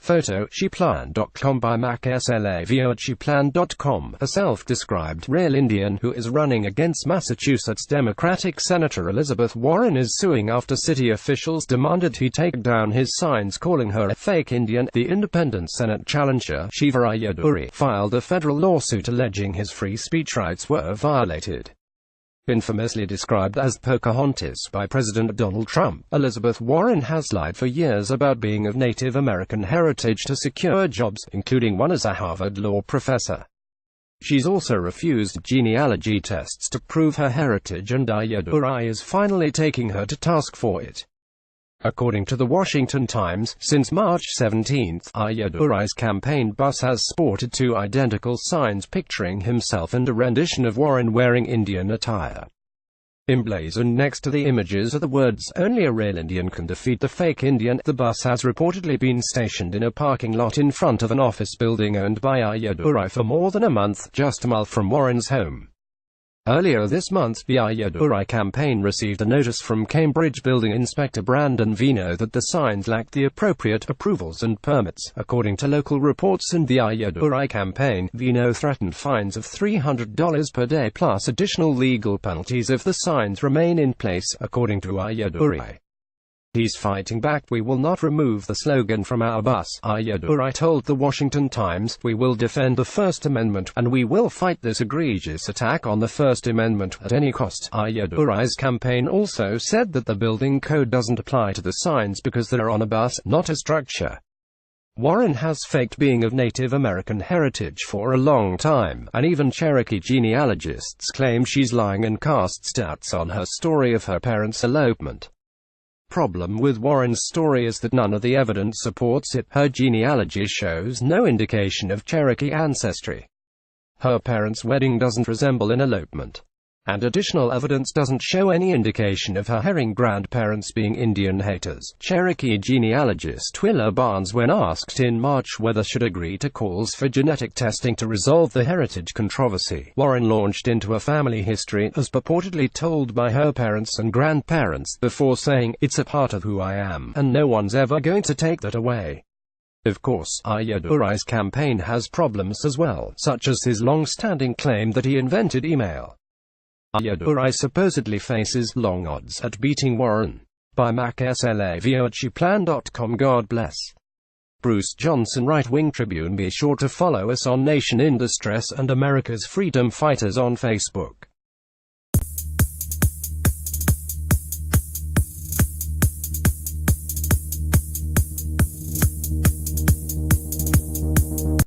Photo, ShePlan.com by MacSLAVO at ShePlan.com. A self-described real Indian who is running against Massachusetts Democratic Senator Elizabeth Warren is suing after city officials demanded he take down his signs calling her a fake Indian. The independent Senate challenger, Shiva Ayyadurai, filed a federal lawsuit alleging his free speech rights were violated. Infamously described as Pocahontas by President Donald Trump, Elizabeth Warren has lied for years about being of Native American heritage to secure jobs, including one as a Harvard law professor. She's also refused genealogy tests to prove her heritage, and Ayyadurai is finally taking her to task for it. According to the Washington Times, since March 17, Ayyadurai's campaign bus has sported two identical signs picturing himself and a rendition of Warren wearing Indian attire. Emblazoned next to the images are the words, "Only a real Indian can defeat the fake Indian." The bus has reportedly been stationed in a parking lot in front of an office building owned by Ayyadurai for more than a month, just a mile from Warren's home. Earlier this month, the Ayyadurai campaign received a notice from Cambridge building inspector Brandon Vino that the signs lacked the appropriate approvals and permits. According to local reports and the Ayyadurai campaign, Vino threatened fines of $300 per day plus additional legal penalties if the signs remain in place, according to Ayyadurai. He's fighting back. "We will not remove the slogan from our bus," Ayyadurai told the Washington Times. "We will defend the First Amendment, and we will fight this egregious attack on the First Amendment at any cost." Ayyadurai's campaign also said that the building code doesn't apply to the signs because they're on a bus, not a structure. Warren has faked being of Native American heritage for a long time, and even Cherokee genealogists claim she's lying and cast doubts on her story of her parents' elopement. Problem with Warren's story is that none of the evidence supports it. Her genealogy shows no indication of Cherokee ancestry. Her parents' wedding doesn't resemble an elopement. And additional evidence doesn't show any indication of her herring grandparents being Indian haters. Cherokee genealogist Willa Barnes, when asked in March whether she'd agree to calls for genetic testing to resolve the heritage controversy, Warren launched into a family history, as purportedly told by her parents and grandparents, before saying, "It's a part of who I am, and no one's ever going to take that away." Of course, Ayyadurai's campaign has problems as well, such as his long-standing claim that he invented email. Ayyadurai supposedly faces long odds at beating Warren. By MacSLAVO at ShePlan.com. God bless. Bruce Johnson, Right-Wing Tribune. Be sure to follow us on Nation in Distress and America's Freedom Fighters on Facebook.